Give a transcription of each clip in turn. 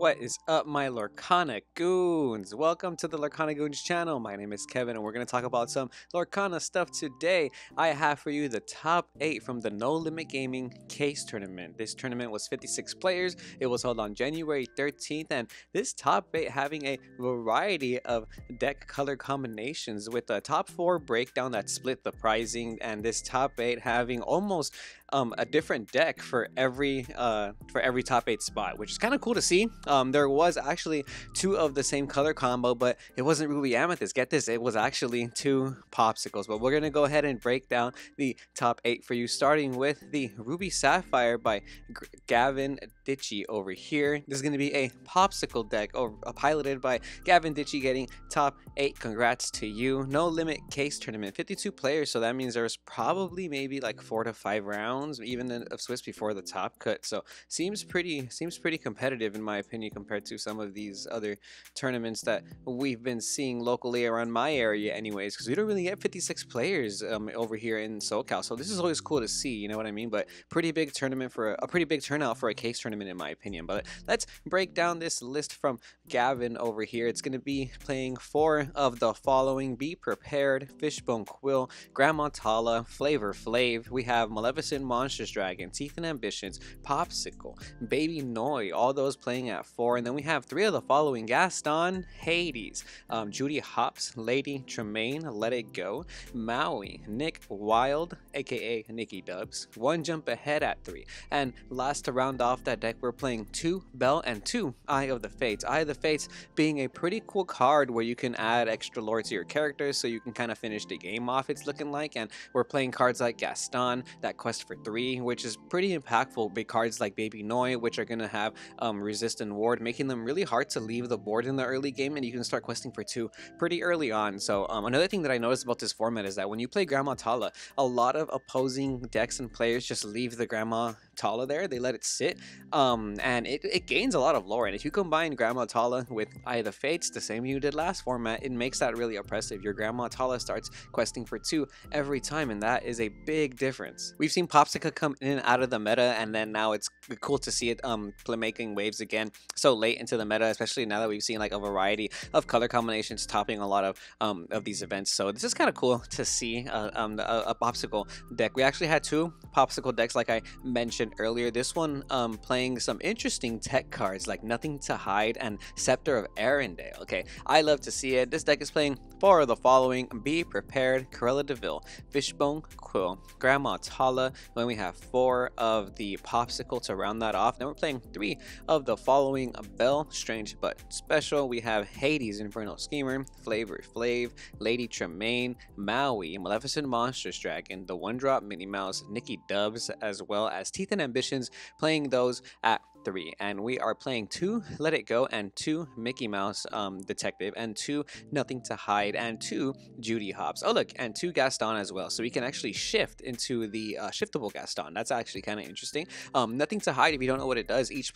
What is up, my Lorcana goons? Welcome to the Lorcana Goons channel. My name is Kevin, and we're going to talk about some Lorcana stuff today. I have for you the top 8 from the No Limit Gaming Case Tournament. This tournament was 56 players. It was held on January 13th, and this top 8 having a variety of deck color combinations with a top 4 breakdown that split the pricing, and this top 8 having almost a different deck for every top 8 spot, which is kind of cool to see. There was actually 2 of the same color combo, but it wasn't Ruby Amethyst. Get this, it was actually 2 popsicles. But we're gonna go ahead and break down the top 8 for you, starting with the Ruby Sapphire by Gavin Ditchy over here. This is gonna be a popsicle deck piloted by Gavin Ditchy, getting top 8. Congrats to you. No Limit Case Tournament, 52 players, so that means there's probably maybe like 4 to 5 rounds even of Swiss before the top cut, so seems pretty competitive in my opinion compared to some of these other tournaments that we've been seeing locally around my area anyways, because we don't really get 56 players over here in SoCal, so this is always cool to see, you know what I mean? But pretty big tournament for a pretty big turnout for a case tournament in my opinion. But let's break down this list from Gavin over here. It's going to be playing 4 of the following: Be Prepared, Fishbone Quill, Grandma Tala, Flavor Flav. We have Maleficent Monstrous Dragon, Teeth and Ambitions, Popsicle, Baby Noi, all those playing at 4. And then we have 3 of the following: Gaston, Hades, Judy Hops, Lady Tremaine, Let It Go, Maui, Nick Wild, aka Nikki Dubs, One Jump Ahead at 3. And last, to round off that deck, we're playing 2 Bell and 2 Eye of the Fates. Eye of the Fates being a pretty cool card where you can add extra lore to your characters so you can kind of finish the game off, it's looking like. And we're playing cards like Gaston, that quest for 3, which is pretty impactful. Big cards like Baby Noi, which are going to have resist and ward, making them really hard to leave the board in the early game, and you can start questing for 2 pretty early on. So another thing that I noticed about this format is that when you play Grandma Tala, a lot of opposing decks and players just leave the Grandma Tala there, they let it sit, and it gains a lot of lore. And if you combine Grandma Tala with Eye of the Fates, the same you did last format, it makes that really oppressive. Your Grandma Tala starts questing for 2 every time, and that is a big difference. We've seen Popsicle come in and out of the meta, and then now it's cool to see it making waves again so late into the meta, especially now that we've seen like a variety of color combinations topping a lot of these events. So this is kind of cool to see a Popsicle deck. We actually had 2 Popsicle decks like I mentioned earlier. This one playing some interesting tech cards like Nothing to Hide and Scepter of Arendelle. Okay, I love to see it. This deck is playing 4 of the following: Be Prepared, Corella Deville, Fishbone Quill, Grandma Tala. Then we have 4 of the Popsicle to round that off. Then we're playing 3 of the following: Belle, Strange but Special. We have Hades, Infernal Schemer, Flavor Flav, Lady Tremaine, Maui, Maleficent Monstrous Dragon, the One Drop Minnie Mouse, Nikki Dubs, as well as Teeth and Ambitions, playing those at 3. And we are playing 2 Let It Go and 2 Mickey Mouse Detective and 2 Nothing to Hide and 2 Judy Hops. Oh look, and 2 Gaston as well, so we can actually shift into the shiftable Gaston. That's actually kind of interesting. Nothing to Hide, if you don't know what it does, each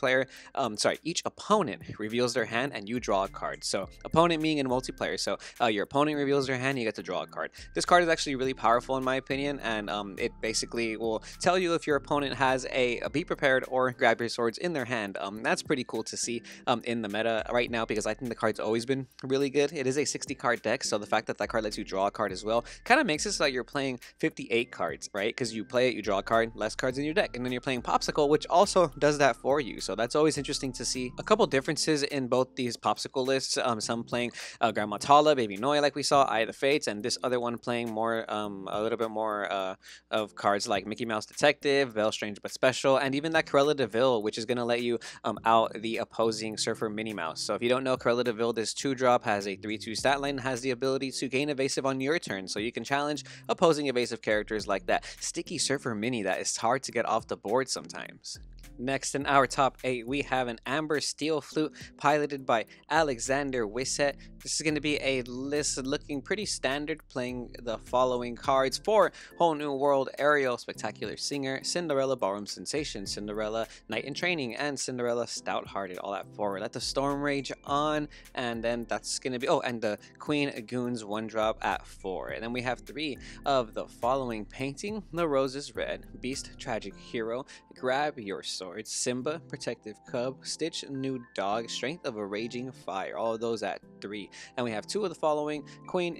opponent reveals their hand and you draw a card. So opponent meaning in multiplayer, so your opponent reveals their hand, you get to draw a card. This card is actually really powerful in my opinion, and it basically will tell you if your opponent has a Be Prepared or Grab Your Swords in their hand. That's pretty cool to see in the meta right now, because I think the card's always been really good. It is a 60 card deck, so the fact that that card lets you draw a card as well kind of makes it so that you're playing 58 cards, right? Because you play it, you draw a card, less cards in your deck, and then you're playing Popsicle, which also does that for you. So that's always interesting to see. A couple differences in both these Popsicle lists. Some playing Grandma Tala, Baby Noi like we saw, Eye of the Fates, and this other one playing more a little bit more of cards like Mickey Mouse Detective, Belle, Strange but Special, and even that Corella Deville, which is going to let you out the opposing Surfer Minnie Mouse. So if you don't know, Corella Deville, this 2-drop has a 3/2 stat line and has the ability to gain evasive on your turn, so you can challenge opposing evasive characters like that sticky Surfer Minnie that is hard to get off the board sometimes. Next in our top 8, we have an Amber Steel Flute piloted by Alexander Wisset. This is going to be a list looking pretty standard, playing the following cards: 4 Whole New World, Ariel, Spectacular Singer, Cinderella Ballroom Sensation, Cinderella Night in Training, and Cinderella Stout-Hearted, all at 4. Let the Storm Rage on, and then that's going to be, oh, and the Queen Goons 1-drop at 4. And then we have 3 of the following: Painting the Roses Red, Beast Tragic Hero, Grab Your Swords, Simba, Protective Cub, Stitch, New Dog, Strength of a Raging Fire, all of those at 3. And we have 2 of the following: Queen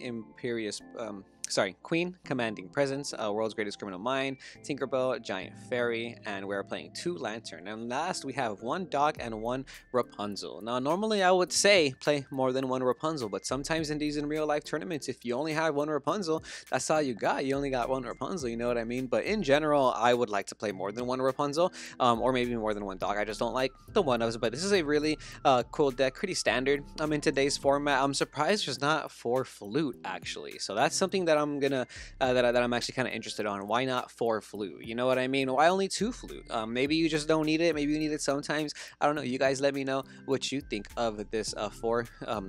Commanding Presence, World's Greatest Criminal Mind, Tinkerbell, Giant Fairy, and we're playing 2 Lantern. And last we have 1 Dog and 1 Rapunzel. Now normally I would say play more than 1 Rapunzel, but sometimes in real life tournaments, if you only have 1 Rapunzel, that's all you got. You only got 1 Rapunzel, you know what I mean? But in general, I would like to play more than 1 Rapunzel, or maybe more than 1 Dog. I just don't like the one-ofs, but this is a really cool deck, pretty standard in today's format. I'm surprised there's not 4 Flute actually, so that's something that I'm gonna that I'm actually kind of interested on. Why not 4 Flute? You know what I mean? Why only 2 Flute? Maybe you just don't need it. Maybe you need it sometimes. I don't know. You guys let me know what you think of this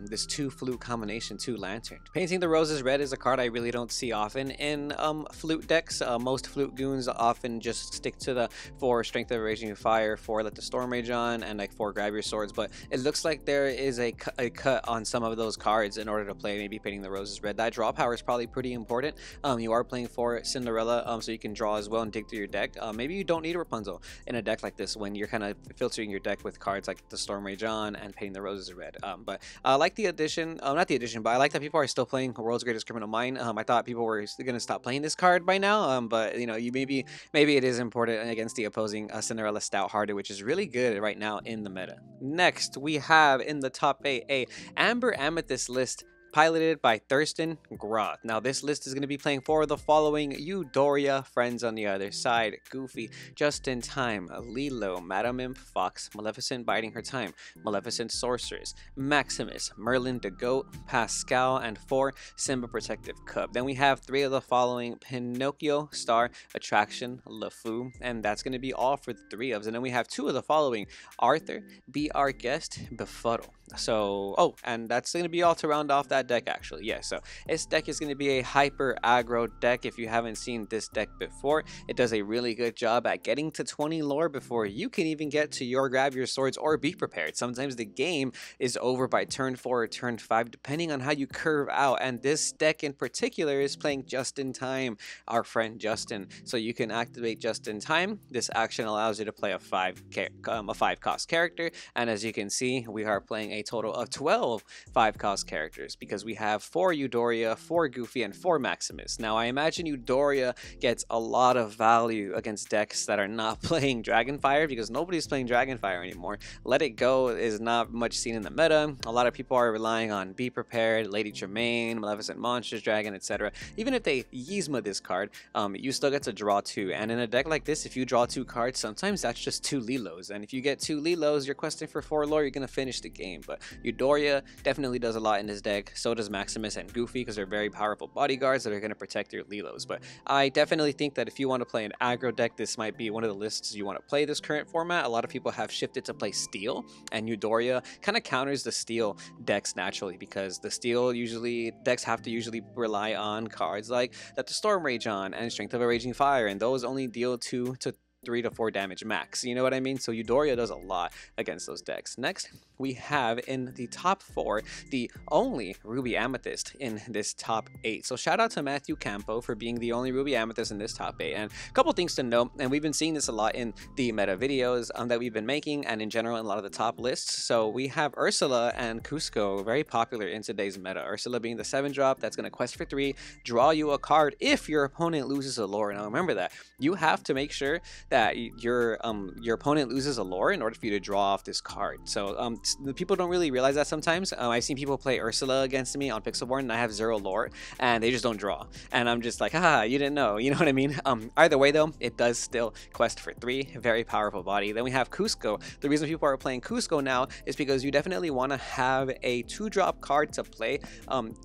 this 2 Flute combination, 2 Lantern. Painting the Roses Red is a card I really don't see often in Flute decks. Most Flute goons often just stick to the 4 Strength of Raging Fire, 4 Let the Storm Rage on, and like 4 Grab Your Swords. But it looks like there is a cut on some of those cards in order to play maybe Painting the Roses Red. That draw power is probably pretty important. You are playing for Cinderella, so you can draw as well and dig through your deck. Maybe you don't need a Rapunzel in a deck like this when you're kind of filtering your deck with cards like the Storm Rage on and Painting the Roses Red. But I like the addition, not the addition, but I like that people are still playing World's Greatest Criminal Mind. I thought people were going to stop playing this card by now, but you know, maybe it is important against the opposing Cinderella Stout-Hearted, which is really good right now in the meta. Next, we have in the top 8 a Amber Amethyst list piloted by Thurston Groth. Now this list is going to be playing for the following: Eudoria, Friends on the Other Side, Goofy, Just in Time, Lilo, Madame Imp, Fox, Maleficent Biding Her Time, Maleficent Sorceress, Maximus, Merlin the Goat, Pascal, and 4 Simba Protective Cub. Then we have 3 of the following: Pinocchio, Star, Attraction, LeFou, and that's going to be all for the 3 ofs. And then we have 2 of the following: Arthur, Be Our Guest, Befuddle. So, and that's going to be all to round off that deck actually. Yeah, so this deck is going to be a hyper aggro deck. If you haven't seen this deck before, it does a really good job at getting to 20 lore before you can even get to your Grab Your Swords or Be Prepared. Sometimes the game is over by turn 4 or turn 5 depending on how you curve out, and this deck in particular is playing Just in Time, our friend Justin. So you can activate Just in Time. This action allows you to play a 5 cost character, and as you can see, we are playing a total of 12 5 cost characters because we have 4 Eudoria, 4 Goofy, and 4 Maximus. Now I imagine Eudoria gets a lot of value against decks that are not playing Dragonfire because nobody's playing Dragonfire anymore. Let It Go is not much seen in the meta. A lot of people are relying on Be Prepared, Lady Tremaine, Maleficent Monsters Dragon, etc. Even if they Yzma this card, you still get to draw 2, and in a deck like this, if you draw 2 cards, sometimes that's just 2 Lilos, and if you get 2 Lilos, you're questing for 4 lore, you're gonna finish the game. But Eudoria definitely does a lot in this deck. So does Maximus and Goofy because they're very powerful bodyguards that are going to protect your Lilos. But I definitely think that if you want to play an aggro deck, this might be one of the lists you want to play this current format. A lot of people have shifted to play Steel, and Eudoria kind of counters the Steel decks naturally because the Steel decks have to usually rely on cards like Let the Storm Rage on and Strength of a Raging Fire, and those only deal 2 to 3 to 4 damage max. You know what I mean? So Eudoria does a lot against those decks. Next, we have in the top 4 the only Ruby Amethyst in this top 8. So shout out to Matthew Campo for being the only Ruby Amethyst in this top 8. And a couple things to note, and we've been seeing this a lot in the meta videos that we've been making and in general in a lot of the top lists. So we have Ursula and Cusco very popular in today's meta. Ursula being the 7-drop that's going to quest for 3, draw you a card if your opponent loses a lore. Now remember that you have to make sure that your opponent loses a lore in order for you to draw off this card. So people don't really realize that sometimes. I've seen people play Ursula against me on Pixelborn and I have 0 lore and they just don't draw, and I'm just like, haha, you didn't know, you know what I mean? Either way though, it does still quest for 3, very powerful body. Then we have Cusco. The reason people are playing Cusco now is because you definitely want to have a 2-drop card to play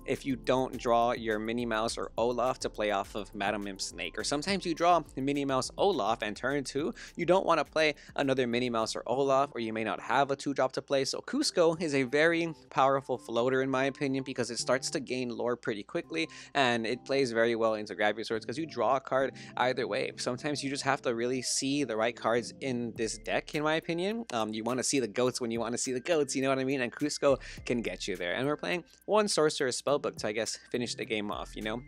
if you don't draw your Minnie Mouse or Olaf to play off of Madame Imp Snake, or sometimes you draw Minnie Mouse Olaf and turn 2 you don't want to play another Minnie Mouse or Olaf, or you may not have a 2-drop to play. So Cusco is a very powerful floater in my opinion because it starts to gain lore pretty quickly and it plays very well into Grab Your Swords because you draw a card either way. Sometimes you just have to really see the right cards in this deck in my opinion. You want to see the goats when you want to see the goats, you know what I mean? And Cusco can get you there. And we're playing 1 Sorcerer's Spellbook to, I guess, finish the game off, you know?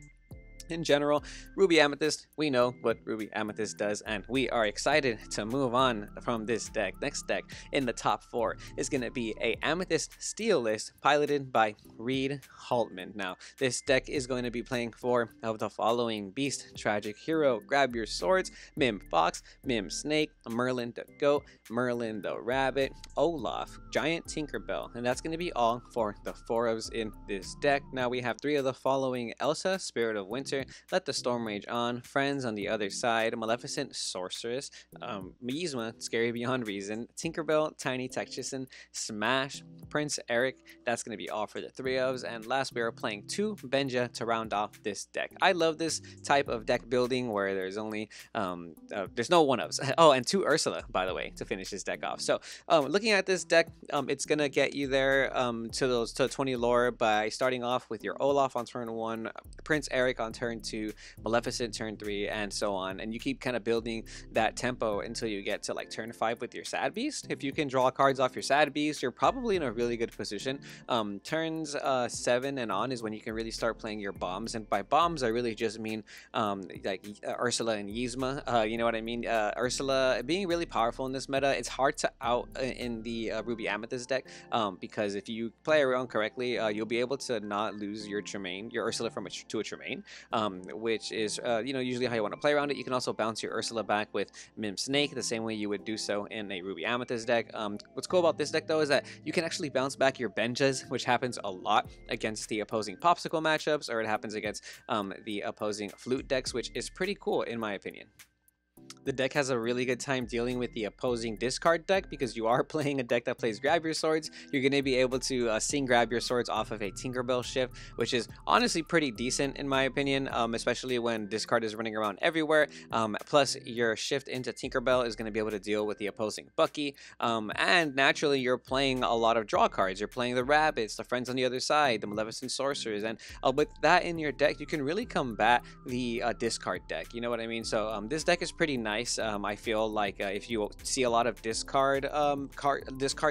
In general, Ruby Amethyst, we know what Ruby Amethyst does, and we are excited to move on from this deck. Next deck in the top 4 is going to be a Amethyst Steellist piloted by Reed Haltman. Now, this deck is going to be playing 4 of the following: Beast, Tragic Hero, Grab Your Swords, Mim Fox, Mim Snake, Merlin the Goat, Merlin the Rabbit, Olaf, Giant Tinkerbell, and that's going to be all for the 4-ofs in this deck. Now we have 3 of the following: Elsa, Spirit of Winter, Let the Storm Rage On, Friends on the Other Side, Maleficent Sorceress, Yzma, Scary Beyond Reason, Tinkerbell, Tiny Tactician, Smash, Prince Eric. That's going to be all for the 3-ofs. And last, we are playing 2 Benja to round off this deck. I love this type of deck building where there's only there's no 1-ofs. Oh, and 2 Ursula, by the way, to finish this deck off. So looking at this deck, it's going to get you there to 20 lore by starting off with your Olaf on turn 1, Prince Eric on turn 2, Maleficent turn 3, and so on. And you keep kind of building that tempo until you get to like turn 5 with your Sad Beast. If you can draw cards off your Sad Beast, you're probably in a really good position. Turns 7 and on is when you can really start playing your bombs. And by bombs, I really just mean like Ursula and Yzma. You know what I mean? Ursula being really powerful in this meta. It's hard to out in the Ruby Amethyst deck because if you play around correctly, you'll be able to not lose your Tremaine, your Ursula to a Tremaine, which is usually how you want to play around it. You can also bounce your Ursula back with Mim Snake the same way you would do so in a Ruby Amethyst deck. What's cool about this deck though is that you can actually bounce back your Benjas, which happens a lot against the opposing Popsicle matchups, or it happens against the opposing Flute decks, which is pretty cool in my opinion. The deck has a really good time dealing with the opposing discard deck because you are playing a deck that plays Grab Your Swords. You're going to be able to sing Grab Your Swords off of a Tinkerbell shift, which is honestly pretty decent in my opinion, especially when discard is running around everywhere. Plus, your shift into Tinkerbell is going to be able to deal with the opposing Bucky. And naturally, you're playing a lot of draw cards. You're playing the Rabbits, the Friends on the Other Side, the Maleficent Sorcerers, and with that in your deck, you can really combat the discard deck. You know what I mean? So this deck is pretty nice. I feel like if you see a lot of discard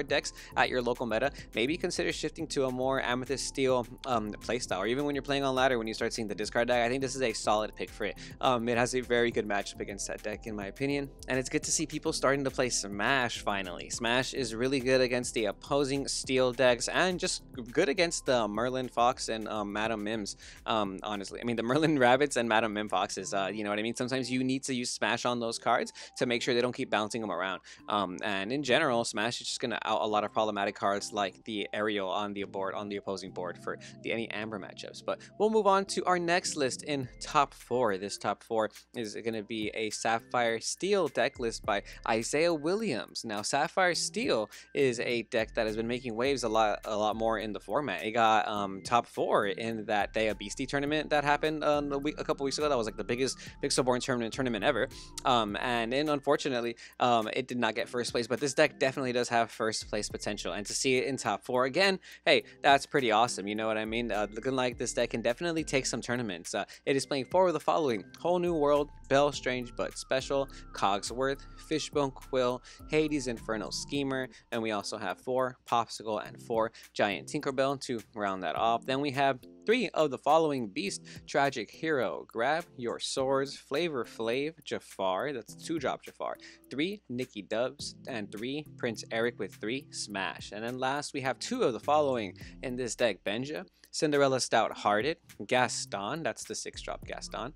decks at your local meta, maybe consider shifting to a more Amethyst Steel playstyle, or even when you're playing on ladder, when you start seeing the discard deck, I think this is a solid pick for it. It has a very good matchup against that deck in my opinion, and it's good to see people starting to play Smash finally. Smash is really good against the opposing Steel decks and just good against the Merlin Fox and Madam Mims. Honestly, I mean the Merlin Rabbits and Madam Mim Foxes. You know what I mean? Sometimes you need to use Smash on those cards to make sure they don't keep bouncing them around. And in general, Smash is just going to out a lot of problematic cards like the Ariel on the board, on the opposing board for any Amber matchups. But we'll move on to our next list in top 4. This top 4 is going to be a Sapphire Steel deck list by Isaiah Williams. Now, Sapphire Steel is a deck that has been making waves a lot more in the format. It got top 4 in that Dea Beastie tournament that happened a couple weeks ago. That was like the biggest Pixelborn tournament ever. And then unfortunately, it did not get first place, but this deck definitely does have first place potential. And to see it in top 4 again, hey, that's pretty awesome. You know what I mean? Looking like this deck can definitely take some tournaments. It is playing 4 of the following: Whole New World, Bell Strange But Special, Cogsworth, Fishbone Quill, Hades Infernal Schemer, and we also have 4 Popsicle and 4 Giant Tinkerbell to round that off. Then we have 3 of the following: Beast, Tragic Hero, Grab Your Swords, Flavor Flav, Jafar, that's 2-drop Jafar, 3 Nikki Dubs, and 3 Prince Eric with 3 Smash. And then last, we have 2 of the following in this deck: Benja, Cinderella Stout Hearted, Gaston, that's the 6-drop Gaston,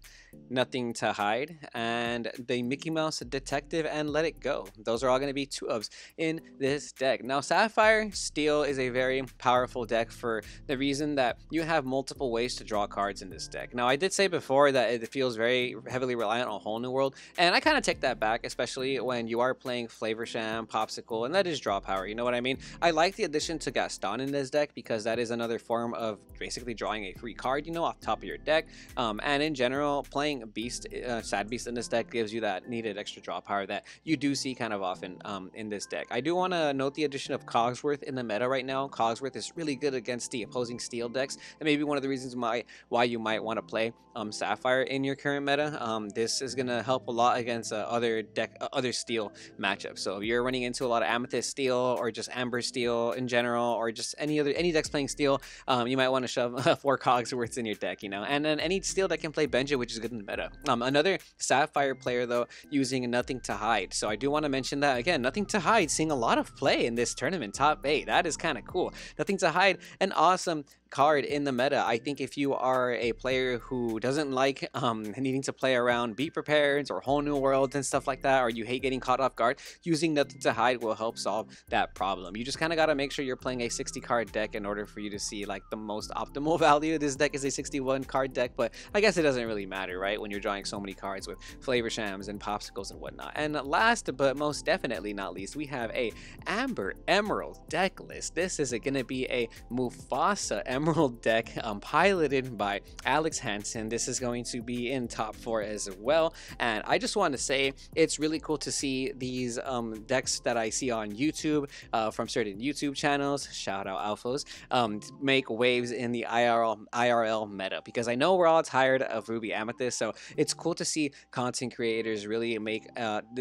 Nothing to Hide, and the Mickey Mouse Detective and Let It Go. Those are all going to be 2-ofs in this deck. Now, Sapphire Steel is a very powerful deck for the reason that you have multiple ways to draw cards in this deck. Now, I did say before that it feels very heavily reliant on Whole New World, and I kind of take that back, especially when you are playing Flavor Sham, Popsicle, and that is draw power. You know what I mean? I like the addition to Gaston in this deck because that is another form of basically drawing a free card, you know, off top of your deck. And in general, playing Beast, Sad Beast in this deck gives you that needed extra draw power that you do see kind of often in this deck. I do want to note the addition of Cogsworth in the meta right now. Cogsworth is really good against the opposing Steel decks, and maybe one of the reasons why you might want to play Sapphire in your current meta. This is gonna help a lot against other Steel matchups. So if you're running into a lot of Amethyst Steel or just Amber Steel in general, or just any decks playing Steel, you might want to shove 4 cogs worth in your deck, you know. And then any steel that can play Benja, which is good in the meta. Another Sapphire player though, using Nothing to Hide. So I do want to mention that again. Nothing to Hide seeing a lot of play in this tournament, top 8. That is kind of cool. Nothing to Hide, an awesome card in the meta. I think if you are a player who doesn't like needing to play around Be Prepared or Whole New Worlds and stuff like that, or you hate getting caught off guard, using Nothing to Hide will help solve that problem. You just kind of got to make sure you're playing a 60 card deck in order for you to see like the most optimal value. This deck is a 61 card deck, but I guess it doesn't really matter, right, when you're drawing so many cards with Flavor Shams and Popsicles and whatnot. And last but most definitely not least, we have a Amber Emerald deck list. This is going to be a Mufasa Emerald deck piloted by Alex Hansen. This is going to be in top 4 as well, and I just want to say it's really cool to see these decks that I see on YouTube from certain YouTube channels, shout out Alphos, make waves in the IRL meta, because I know we're all tired of Ruby Amethyst, so it's cool to see content creators really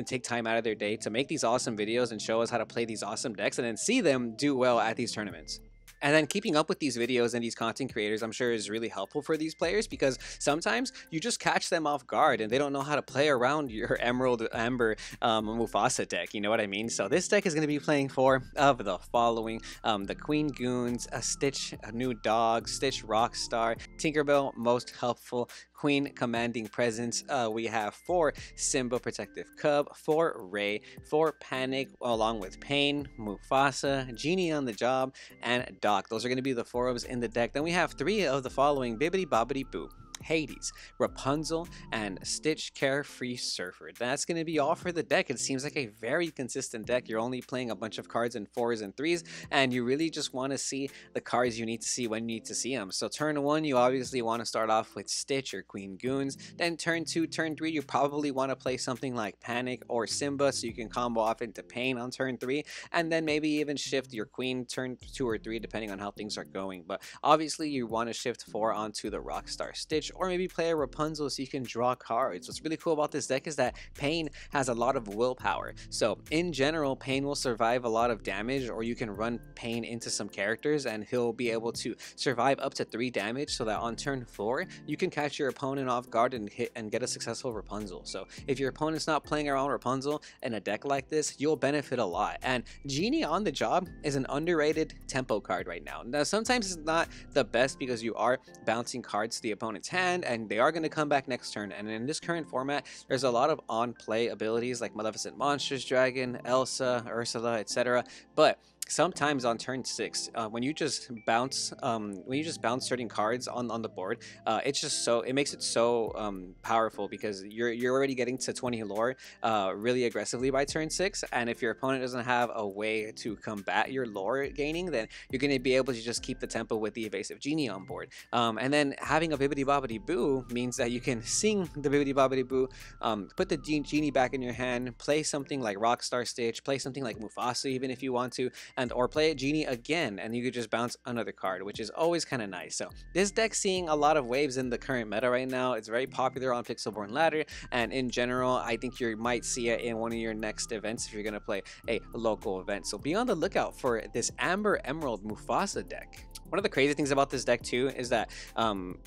take time out of their day to make these awesome videos and show us how to play these awesome decks, and then see them do well at these tournaments. And then keeping up with these videos and these content creators, I'm sure, is really helpful for these players, because sometimes you just catch them off guard and they don't know how to play around your Emerald Amber Mufasa deck. You know what I mean? So this deck is going to be playing 4 of the following: the Queen Goons, a Stitch, a new dog, Stitch Rockstar, Tinkerbell Most Helpful, Queen Commanding Presence. We have 4 Simba Protective Cub, 4 Ray, 4 Panic, along with Pain, Mufasa, Genie on the Job, and Doc. Those are going to be the 4 ofs in the deck. Then we have 3 of the following: Bibbidi Bobbidi Boo, Hades, Rapunzel, and Stitch Carefree Surfer. That's going to be all for the deck. It seems like a very consistent deck. You're only playing a bunch of cards in 4s and 3s, and you really just want to see the cards you need to see when you need to see them. So turn 1, you obviously want to start off with Stitch or Queen Goons. Then turn 2, turn 3, you probably want to play something like Panic or Simba, so you can combo off into Pain on turn 3, and then maybe even shift your Queen turn 2 or 3, depending on how things are going. But obviously you want to shift 4 onto the Rockstar Stitch, or maybe play a Rapunzel so you can draw cards. What's really cool about this deck is that Pain has a lot of willpower. So in general, Pain will survive a lot of damage, or you can run Pain into some characters and he'll be able to survive up to 3 damage, so that on turn 4 you can catch your opponent off guard and hit and get a successful Rapunzel. So if your opponent's not playing around Rapunzel in a deck like this, you'll benefit a lot. And Genie on the Job is an underrated tempo card right now. Now sometimes it's not the best because you are bouncing cards to the opponent's hand, and they are going to come back next turn. And in this current format, there's a lot of on-play abilities like Maleficent Monsters Dragon, Elsa, Ursula, etc. But sometimes on turn 6, when you just bounce certain cards on the board, it makes it so powerful, because you're already getting to 20 lore really aggressively by turn 6, and if your opponent doesn't have a way to combat your lore gaining, then you're going to be able to just keep the tempo with the evasive Genie on board. And then having a Bibbidi Bobbidi Boo means that you can sing the Bibbidi Bobbidi Boo, put the Genie back in your hand, play something like Rockstar Stitch, play something like Mufasa even if you want to, or play a Genie again, and you could just bounce another card, which is always kind of nice. So this deck's seeing a lot of waves in the current meta right now. It's very popular on Pixelborn Ladder, and in general, I think you might see it in one of your next events if you're going to play a local event. So be on the lookout for this Amber Emerald Mufasa deck. One of the crazy things about this deck too is that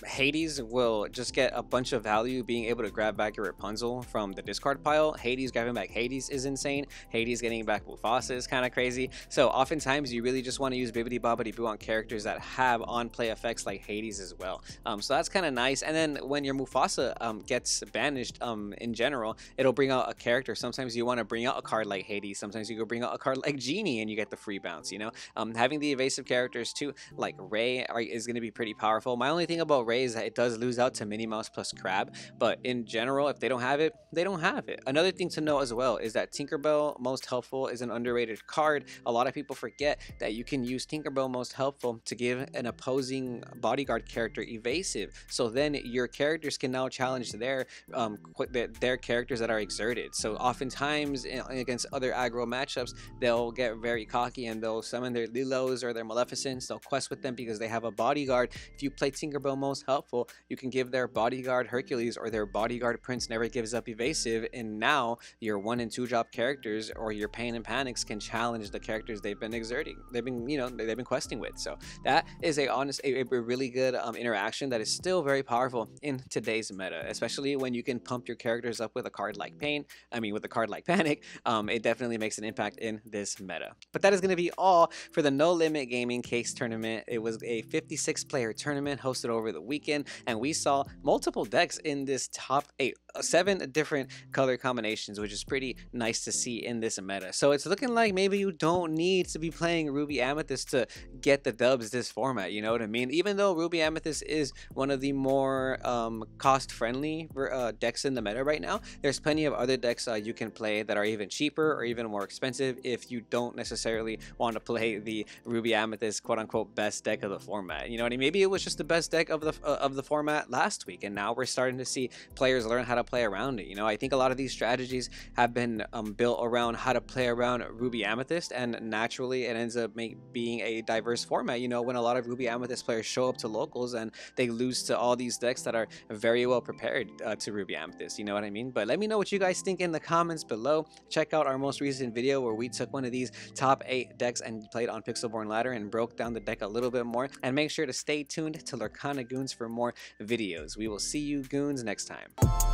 Hades will just get a bunch of value being able to grab back your Rapunzel from the discard pile. Hades grabbing back Hades is insane. Hades getting back Mufasa is kind of crazy. So oftentimes you really just want to use Bibbidi Bobbidi Boo on characters that have on-play effects like Hades as well. So that's kind of nice. And then when your Mufasa gets banished in general, it'll bring out a character. Sometimes you want to bring out a card like Hades. Sometimes you go bring out a card like Genie and you get the free bounce, you know? Having the evasive characters too, like Ray, is going to be pretty powerful. My only thing about Ray is that it does lose out to Minnie Mouse plus Crab, but in general, if they don't have it, they don't have it. Another thing to know as well is that Tinkerbell Most Helpful is an underrated card. A lot of people forget that you can use Tinkerbell Most Helpful to give an opposing bodyguard character evasive, so then your characters can now challenge their characters that are exerted. So oftentimes against other aggro matchups, they'll get very cocky and they'll summon their Lilos or their Maleficents. They'll quest with them because they have a bodyguard. If you play Tinkerbell most helpful, you can give their bodyguard Hercules or their bodyguard Prince never gives up evasive, and now your 1 and 2 drop characters or your Pain and Panics can challenge the characters they've been exerting, they've been questing with. So that is a really good interaction that is still very powerful in today's meta, especially when you can pump your characters up with a card like with a card like Panic. It definitely makes an impact in this meta. But that is going to be all for the No Limit Gaming Case Tournament. It was a 56 player tournament hosted over the weekend, and we saw multiple decks in this top 8, 7 different color combinations, which is pretty nice to see in this meta. So it's looking like maybe you don't need to be playing Ruby Amethyst to get the dubs this format, you know what I mean? Even though Ruby Amethyst is one of the more cost-friendly decks in the meta right now, there's plenty of other decks you can play that are even cheaper or even more expensive if you don't necessarily want to play the Ruby Amethyst quote-unquote best deck of the format. You know what I mean? Maybe it was just the best deck of the format last week, and now we're starting to see players learn how to play around it. You know, I think a lot of these strategies have been built around how to play around Ruby Amethyst, and naturally it ends up being a diverse format. You know, when a lot of Ruby Amethyst players show up to locals and they lose to all these decks that are very well prepared to Ruby Amethyst, you know what I mean? But let me know what you guys think in the comments below. Check out our most recent video where we took one of these top 8 decks and played on Pixelborn Ladder and broke down the deck a little bit more. And make sure to stay tuned to Lorcana Goons for more videos. We will see you goons next time.